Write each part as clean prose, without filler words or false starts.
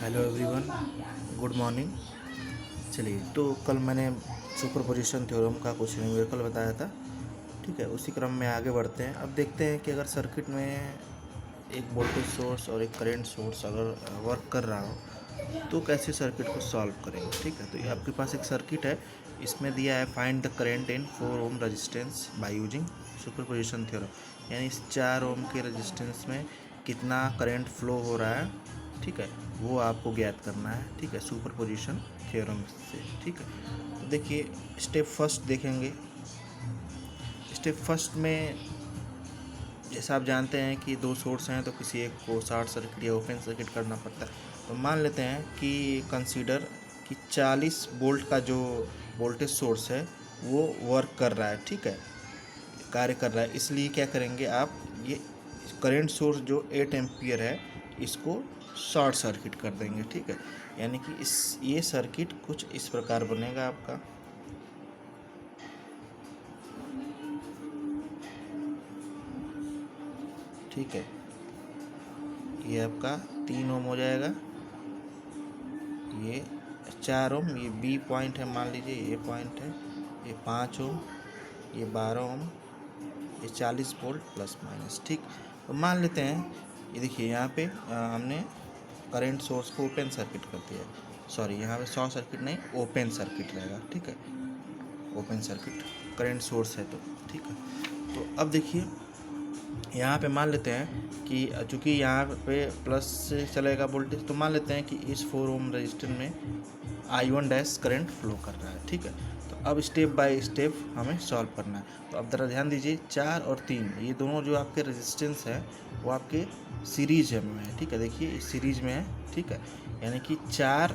Hello everyone, good morning. चलिए, तो कल मैंने सुपरपोजिशन थ्योरम का कुछ न्यूमेरिकल बताया था। ठीक है, उसी क्रम में आगे बढ़ते हैं। अब देखते हैं कि अगर सर्किट में एक वोल्टेज सोर्स और एक करंट सोर्स अगर वर्क कर रहा हो तो कैसे सर्किट को सॉल्व करेंगे। ठीक है, तो ये आपके पास एक सर्किट है, इसमें दिया है find the current in 4 ohm resistance by using superposition theorem. यानी इस 4 ओम के रेजिस्टेंस में कितना करंट फ्लो हो रहा है, ठीक है, वो आपको ज्ञात करना है। ठीक है, सुपरपोजिशन थ्योरम से। ठीक है, तो देखिए स्टेप फर्स्ट देखेंगे। स्टेप फर्स्ट में जैसा आप जानते हैं कि दो सोर्स हैं, तो किसी एक को शॉर्ट सर्किट या ओपन सर्किट करना पड़ता है। तो मान लेते हैं कि कंसीडर कि 40 वोल्ट का जो वोल्टेज सोर्स है वो वर्क कर रहा है। ठीक है, कार्य कर रहा है। इसलिए क्या करेंगे आप, ये करंट सोर्स जो 8 एम्पियर है इसको शॉर्ट सर्किट कर देंगे। ठीक है, यानी कि ये सर्किट कुछ इस प्रकार बनेगा आपका। ठीक है, ये आपका 3 ओम हो जाएगा, ये 4 ओम, ये बी पॉइंट है, मान लीजिए ये पॉइंट है, ये 5 ओम, ये 12 ओम, ये 40 वोल्ट प्लस माइनस। ठीक, तो मान लेते हैं ये देखिए यहाँ पे हमने करंट सोर्स को ओपन सर्किट कर दिया है। सॉरी, यहाँ पे शॉर्ट सर्किट नहीं, ओपन सर्किट रहेगा। ठीक है, ओपन सर्किट करंट सोर्स है तो। ठीक है, तो अब देखिए यहाँ पे मान लेते हैं कि चूँकि यहाँ पे प्लस से चलेगा वोल्टेज, तो मान लेते हैं कि इस 4 ओम रजिस्टर में I1 डैश करंट फ्लो कर रहा है। ठीक है, तो अब स्टेप बाय स्टेप हमें सॉल्व करना है। तो अब ज़रा ध्यान दीजिए, 4 और 3 ये दोनों जो आपके रेजिस्टेंस है वो आपके सीरीज में है। ठीक है, देखिए इस सीरीज में है। ठीक है, यानी कि 4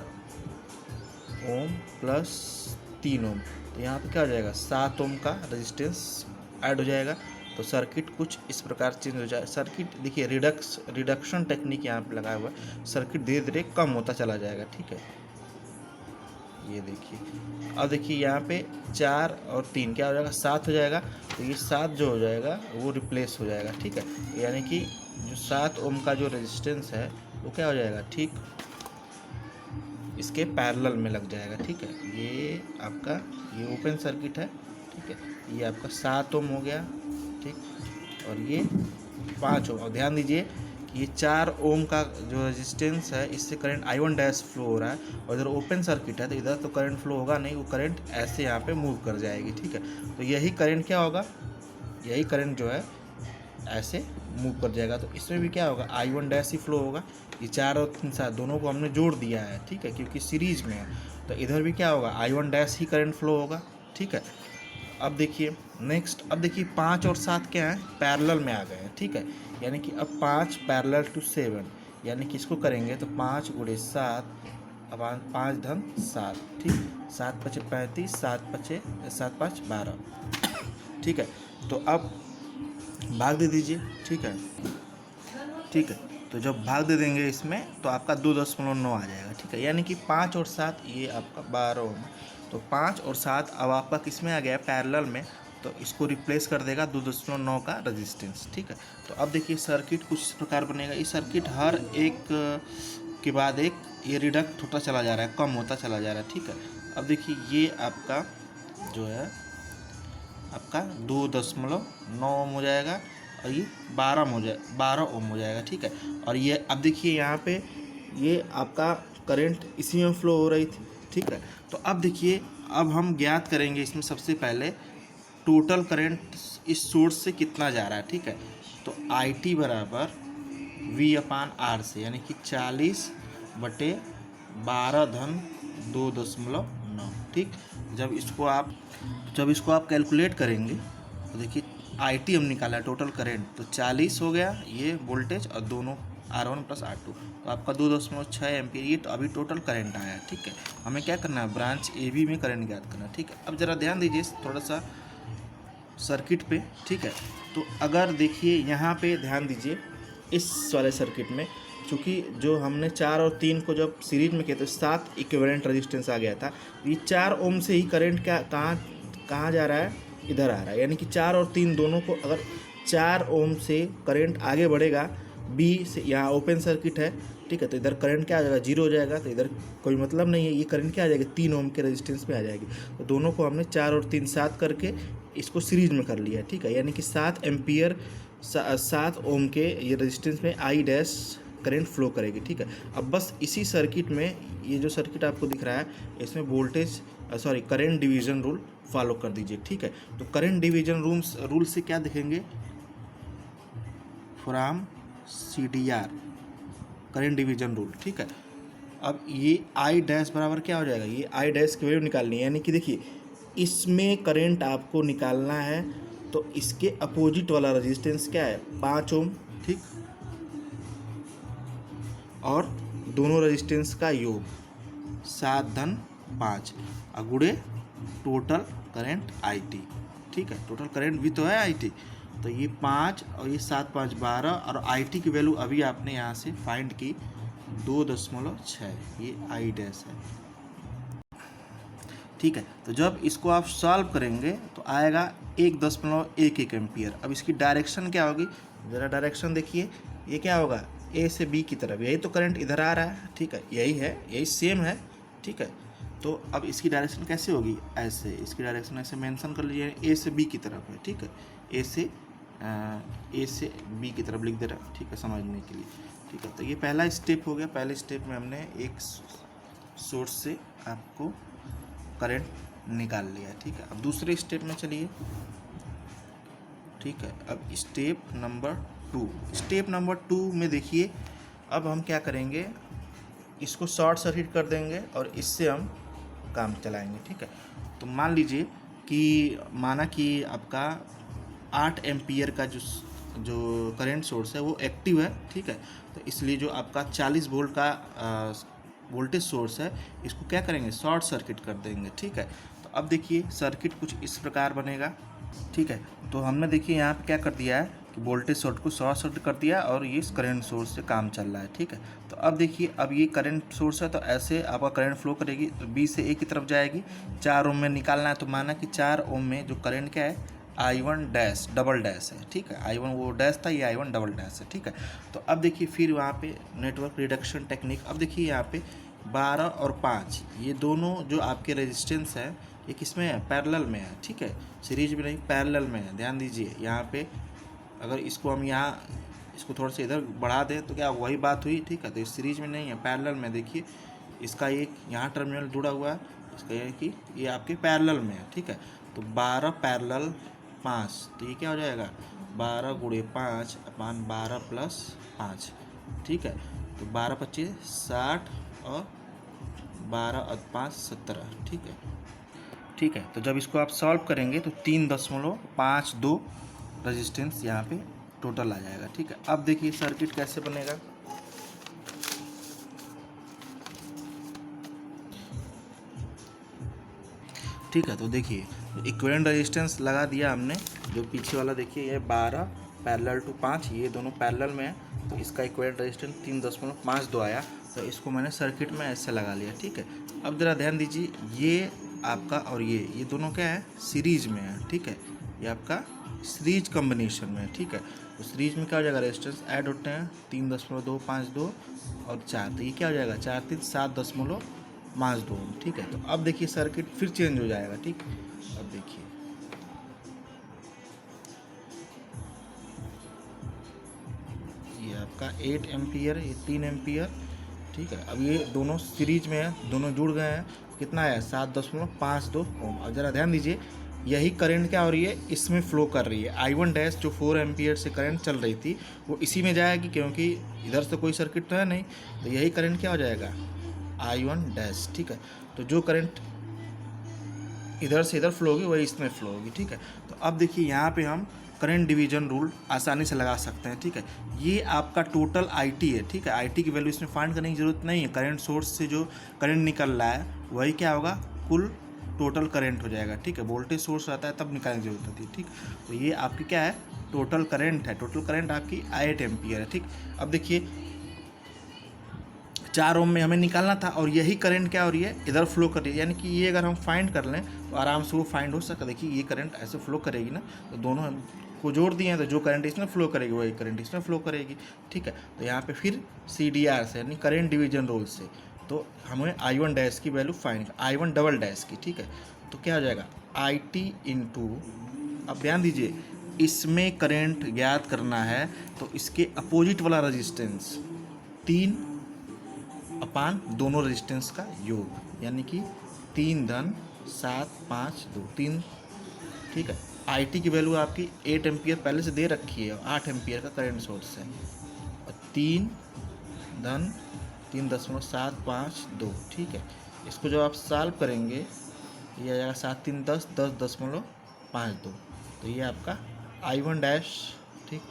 ओम प्लस 3 ओम, तो यहाँ पे क्या हो जाएगा, 7 ओम का रेजिस्टेंस ऐड हो जाएगा। तो सर्किट कुछ इस प्रकार चेंज हो जाए। सर्किट देखिए रिडक्शन टेक्निक यहाँ पे लगाया हुआ है, सर्किट धीरे धीरे कम होता चला जाएगा। ठीक है, ये देखिए, अब देखिए यहाँ पे 4 और 3 क्या हो जाएगा, 7 हो जाएगा। तो ये 7 जो हो जाएगा वो रिप्लेस हो जाएगा। ठीक है, यानी कि जो 7 ओम का जो रेजिस्टेंस है वो क्या हो जाएगा, ठीक इसके पैरेलल में लग जाएगा। ठीक है, ये आपका ये ओपन सर्किट है। ठीक है, ये आपका 7 ओम हो गया। ठीक, और ये 5 ओम। और ध्यान दीजिए कि ये 4 ओम का जो रेजिस्टेंस है इससे करंट I1 डैश फ्लो हो रहा है, और इधर ओपन सर्किट है तो इधर तो करंट फ्लो होगा नहीं, वो करंट ऐसे यहाँ पे मूव कर जाएगी। ठीक है, तो यही करंट क्या होगा, यही करंट जो है ऐसे मूव कर जाएगा। तो इसमें भी क्या होगा, I1 डैश ही फ्लो होगा। ये 4 और 3 साथ दोनों को हमने जोड़ दिया है। ठीक है, क्योंकि सीरीज में है, तो इधर भी क्या होगा, I1 डैश ही करंट फ्लो होगा। ठीक है, अब देखिए नेक्स्ट, अब देखिए 5 और 7 क्या है, पैरेलल में आ गए हैं। ठीक है, यानी कि अब 5 पैरेलल टू 7, यानी कि इसको करेंगे तो 5 गुणे 7, अब 5 धन 7। ठीक, 7 पचे 35, 7 5 12। ठीक है, तो अब भाग दे दीजिए। ठीक है, ठीक है, तो जब भाग दे देंगे इसमें तो आपका 2.9 आ जाएगा। ठीक है, यानी कि 5 और 7 ये आपका 12 ओम। तो 5 और 7 अब आपका किस में आ गया, पैरेलल में, तो इसको रिप्लेस कर देगा 2.9 का रेजिस्टेंस। ठीक है, तो अब देखिए सर्किट कुछ इस प्रकार बनेगा। ये सर्किट हर एक के बाद एक ये रिडक्ट होता चला जा रहा है, कम होता चला जा रहा है। ठीक है, अब देखिए ये आपका जो है आपका 2.9 ओम हो जाएगा, और ये 12 ओम हो जाएगा। ठीक है, और ये अब देखिए यहाँ पे ये आपका करंट इसी में फ्लो हो रही थी। ठीक है, तो अब देखिए, अब हम ज्ञात करेंगे इसमें सबसे पहले टोटल करंट इस सोर्स से कितना जा रहा है। ठीक है, तो आई टी बराबर V/R से, यानी कि 40/12 धन 2.9। ठीक, जब इसको आप कैलकुलेट करेंगे तो देखिए IT हम निकाला है टोटल करंट, तो 40 हो गया ये वोल्टेज, और दोनों R1 प्लस R2, तो आपका 2.6 एम्पियर ये तो अभी टोटल करंट आया है। ठीक है, हमें क्या करना है, ब्रांच AB में करंट ज्ञात करना है। ठीक है, अब ज़रा ध्यान दीजिए थोड़ा सा सर्किट पे। ठीक है, तो अगर देखिए यहाँ पे ध्यान दीजिए, इस वाले सर्किट में चूँकि जो हमने 4 और 3 को जब सीरीज में किया तो 7 इक्विवेलेंट रेजिस्टेंस आ गया था। ये 4 ओम से ही करंट क्या कहाँ जा रहा है, इधर आ रहा है। यानी कि 4 और 3 दोनों को, अगर 4 ओम से करंट आगे बढ़ेगा बी से, यहाँ ओपन सर्किट है ठीक है। तो इधर करंट क्या आ जाएगा, 0 हो जाएगा, तो इधर कोई मतलब नहीं है, ये करंट क्या आ जाएगी, 3 ओम के रेजिस्टेंस में आ जाएगी। तो दोनों को हमने 4 और 3 7 करके इसको सीरीज में कर लिया, ठीक है। यानी कि 7 एम्पियर 7 ओम के ये रेजिस्टेंस में आई डैश करंट फ्लो करेगी, ठीक है। अब बस इसी सर्किट में, ये जो सर्किट आपको दिख रहा है, इसमें voltage current division rule follow कर दीजिए, ठीक है। तो करंट डिवीजन रूल से क्या देखेंगे, from CDR current division rule, ठीक है। अब ये आई डैश बराबर क्या हो जाएगा, ये आई डैश की वैल्यू निकालनी है, यानी कि देखिए इसमें करंट आपको निकालना है, तो इसके अपोजिट वाला रेजिस्टेंस क्या है, 5 ओम, ठीक, और दोनों रेजिस्टेंस का योग 7-5 गुणे टोटल करंट IT, ठीक है। टोटल करंट भी तो है IT, तो ये 5 और ये 7 5 12, और IT की वैल्यू अभी आपने यहाँ से फाइंड की 2.6, ये आई डैश है, ठीक है। तो जब इसको आप सॉल्व करेंगे तो आएगा 1.11 एम्पियर। अब इसकी डायरेक्शन क्या होगी, ज़रा डायरेक्शन देखिए, ये क्या होगा, A से B की तरफ, यही तो करंट इधर आ रहा है, ठीक है, यही है, यही सेम है, ठीक है। तो अब इसकी डायरेक्शन कैसे होगी, ऐसे, इसकी डायरेक्शन ऐसे मेंशन कर लीजिए, A से B की तरफ है, ठीक है, A से B की तरफ लिख दे रहा है, ठीक है, समझने के लिए, ठीक है। तो ये पहला स्टेप हो गया। पहले स्टेप में हमने एक सोर्स से आपको करंट निकाल लिया, ठीक है। अब दूसरे स्टेप में चलिए, ठीक है। अब स्टेप नंबर 2 में देखिए, अब हम क्या करेंगे, इसको शॉर्ट सर्किट कर देंगे और इससे हम काम चलाएंगे, ठीक है। तो मान लीजिए कि माना कि आपका 8 एम्पियर का जो करंट सोर्स है वो एक्टिव है, ठीक है। तो इसलिए जो आपका 40 वोल्ट का वोल्टेज सोर्स है, इसको क्या करेंगे, शॉर्ट सर्किट कर देंगे, ठीक है। तो अब देखिए सर्किट कुछ इस प्रकार बनेगा, ठीक है। तो हमने देखिए यहाँ पे क्या कर दिया है कि वोल्टेज सोर्स को शॉर्ट सर्किट कर दिया और ये इस करंट सोर्स से काम चल रहा है, ठीक है। तो अब देखिए, अब ये करंट सोर्स है, तो ऐसे आपका करंट फ्लो करेगी, तो B से A की तरफ जाएगी, 4 ओम में निकालना है, तो माना कि 4 ओम में जो करंट क्या है, I1 डैश डबल डैश है, ठीक है। I1 वो डैश था, ये I1 डबल डैश है, ठीक है। तो अब देखिए फिर वहाँ पे नेटवर्क रिडक्शन टेक्निक, अब देखिए यहाँ पे 12 और 5 ये दोनों जो आपके रेजिस्टेंस है, ये किस में है, पैरेलल में है, ठीक है, सीरीज में नहीं, पैरेलल में है। ध्यान दीजिए, यहाँ पे अगर इसको हम यहाँ इसको थोड़ा सा इधर बढ़ा दें तो क्या वही बात हुई, ठीक है। तो इस सीरीज में नहीं है, पैरेलल में। देखिए इसका एक यहाँ टर्मिनल जुड़ा हुआ है, इसका ये कि ये आपके पैरेलल में है, ठीक है। तो 12 पैरेलल 5, तो ये क्या हो जाएगा, 12 गुणे 5 अपान 12 प्लस 5, ठीक है। तो 12 25 60 और 12 और 5 17, ठीक है, ठीक है। तो जब इसको आप सॉल्व करेंगे तो 3.52 रेजिस्टेंस यहाँ पे टोटल आ जाएगा, ठीक है। अब देखिए सर्किट कैसे बनेगा, ठीक है। तो देखिए इक्विवेलेंट रेजिस्टेंस लगा दिया हमने, जो पीछे वाला देखिए ये 12 पैरेलल टू 5, ये दोनों पैरेलल में है, तो इसका इक्विवेलेंट रेजिस्टेंस 3.52 आया। तो इसको मैंने सर्किट में ऐसे लगा लिया, ठीक है। अब ज़रा ध्यान दीजिए, ये आपका और ये दोनों क्या है, सीरीज में है, ठीक है। ये आपका सीरीज कॉम्बिनेशन में है, ठीक है। तो सीरीज में क्या हो जाएगा, रेजिस्टेंस ऐड होते हैं 3.252 और 4, तो ये क्या हो जाएगा, 4 3 7.52, ठीक है। तो अब देखिए सर्किट फिर चेंज हो जाएगा, ठीक। अब देखिए ये आपका 8 एम्पियर, ये 3 एम्पियर, ठीक है। अब ये दोनों सीरीज में है, दोनों जुड़ गए हैं, कितना है 7.52 ओम। अब ज़रा ध्यान दीजिए, यही करंट क्या हो रही है, इसमें फ्लो कर रही है। I1 डैश जो 4 एम्पियर से करंट चल रही थी वो इसी में जाएगी, क्योंकि इधर से कोई सर्किट तो है नहीं, तो यही करंट क्या हो जाएगा, I1 डैश, ठीक है। तो जो करंट इधर से इधर फ्लो होगी वही इसमें फ्लो होगी, ठीक है। तो अब देखिए यहाँ पे हम करंट डिवीजन रूल आसानी से लगा सकते हैं, ठीक है। ये आपका टोटल IT है, ठीक है। IT की वैल्यू इसमें फाइंड करने की जरूरत नहीं है, करंट सोर्स से जो करंट निकल रहा है वही क्या होगा, कुल टोटल करंट हो जाएगा, ठीक है। वोल्टेज सोर्स रहता है तब निकालने की जरूरत होती है, ठीक। तो ये आपकी क्या है, टोटल करंट है, टोटल करंट आपकी 8 एम्पियर है, ठीक। अब देखिए 4 ओम में हमें निकालना था और यही करंट क्या हो रही है, इधर फ्लो कर रही है, यानी कि ये अगर हम फाइंड कर लें तो आराम से वो फाइंड हो सकता है। देखिए ये करंट ऐसे फ्लो करेगी ना, तो दोनों को जोड़ दिए हैं तो जो करंट इसमें फ्लो करेगी वही करंट इसमें फ्लो करेगी, ठीक है। तो यहाँ पे फिर CDR से यानी करंट डिवीजन रूल से तो हमें I1 डैश की value find I1 double dash की, ठीक है। तो क्या हो जाएगा IT इंटू, अब ध्यान दीजिए इसमें करंट ज्ञात करना है तो इसके अपोजिट वाला रेजिस्टेंस 3 अपान दोनों रेजिस्टेंस का योग, यानी कि 3 धन 7 5 2 3, ठीक है। IT की वैल्यू आपकी 8 एम्पियर पहले से दे रखी है, 8 एम्पियर का करंट सोर्स है, और 3 धन 3.752, ठीक है। इसको जब आप सॉल्व करेंगे ये आ जाएगा 7 3 10 10.52, तो ये आपका I1 डैश, ठीक।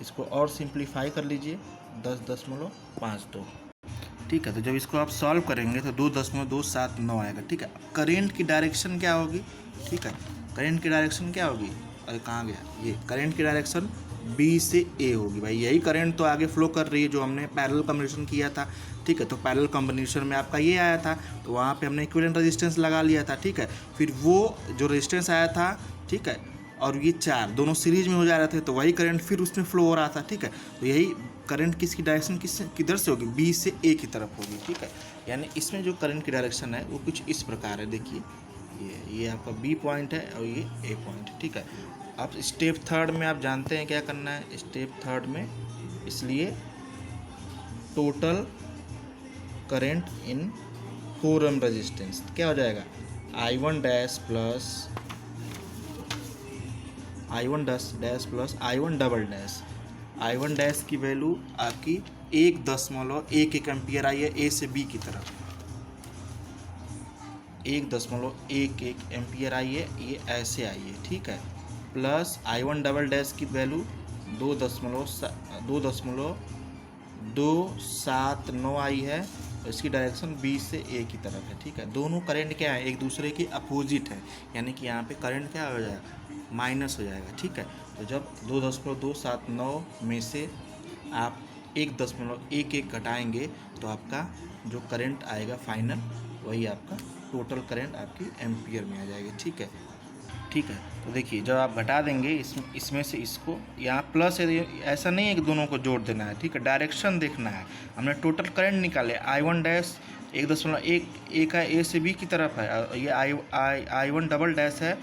इसको और सिंप्लीफाई कर लीजिए 10.52, ठीक है। तो जब इसको आप सॉल्व करेंगे तो 2.279 आएगा, ठीक है। करंट की डायरेक्शन क्या होगी, ठीक है, करंट की डायरेक्शन क्या होगी, अरे कहाँ गया, ये करंट की डायरेक्शन B से A होगी भाई, यही करंट तो आगे फ्लो कर रही है जो हमने पैरेलल कॉम्बिनेशन किया था, ठीक है। तो पैरेलल कॉम्बिनेशन में आपका ये आया था तो वहाँ पे हमने इक्विवेलेंट रेजिस्टेंस लगा लिया था, ठीक है। फिर वो जो रेजिस्टेंस आया था, ठीक है, और ये 4 दोनों सीरीज में हो जा रहे थे तो वही करंट फिर उसमें फ्लो हो रहा था, ठीक है। तो यही करंट किसकी डायरेक्शन किधर से होगी, B से A की तरफ होगी, ठीक है। यानी इसमें जो करंट की डायरेक्शन है वो कुछ इस प्रकार है, देखिए ये आपका B पॉइंट है और ये A पॉइंट है, ठीक है। अब स्टेप थर्ड में आप जानते हैं क्या करना है, स्टेप थर्ड में इसलिए total current in 4 ohm resistance क्या हो जाएगा I1 dash plus I1 dash plus I1 double dash, I1 dash की वैल्यू आपकी 1.11 एम्पियर आई है A से B की तरफ, 1.11 एम्पियर आई है, ये ऐसे आई है, ठीक है। प्लस I1 डबल डैश की वैल्यू 2.279 आई है, इसकी डायरेक्शन B से A की तरफ है, ठीक है। दोनों करंट क्या है, एक दूसरे के अपोजिट है, यानी कि यहाँ पे करंट क्या हो जाएगा, माइनस हो जाएगा, ठीक है। तो जब 2.279 में से आप 1.11 घटाएंगे तो आपका जो करंट आएगा फाइनल वही आपका टोटल करंट आपकी एम्पियर में आ जाएगी, ठीक है, ठीक है। तो देखिए जब आप घटा देंगे इसमें से इसको, यहाँ प्लस है, ऐसा नहीं है कि दोनों को जोड़ देना है, ठीक है, डायरेक्शन देखना है। हमने टोटल करंट निकाले, I1 डैश 1.1 का A से B की तरफ है, ये I1 डबल डैश है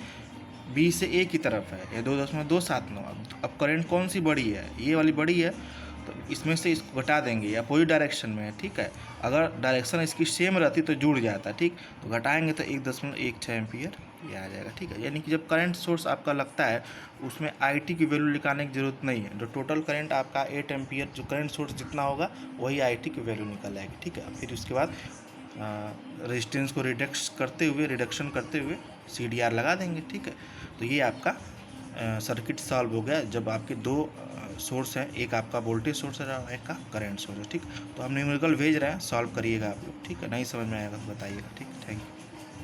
B से A की तरफ है, ये 2.279। अब करंट कौन सी बड़ी है, ये वाली बड़ी है, तो इसमें से इसको घटा देंगे, या अपोजिट डायरेक्शन में है, ठीक है। अगर डायरेक्शन इसकी सेम रहती तो जुड़ जाता, ठीक, तो घटाएंगे तो 1.16 एम्पियर ये आ जाएगा, ठीक है। यानी कि जब करंट सोर्स आपका लगता है उसमें IT की वैल्यू निकालने की ज़रूरत नहीं है, जो टोटल करंट आपका 8 एम्पियर जो करंट सोर्स जितना होगा वही IT की वैल्यू निकल आएगी, ठीक है। फिर उसके बाद रेजिस्टेंस को रिडक्शन करते हुए CDR लगा देंगे, ठीक है। तो ये आपका सर्किट सॉल्व हो गया जब आपके 2 सोर्स हैं, एक आपका वोल्टेज सोर्स है और एक का करंट सोर्स है, ठीक। तो हम न्यूमेरिकल भेज रहे हैं, सॉल्व करिएगा आप लोग, ठीक है। नहीं समझ में आएगा तो बताइएगा, ठीक, थैंक यू।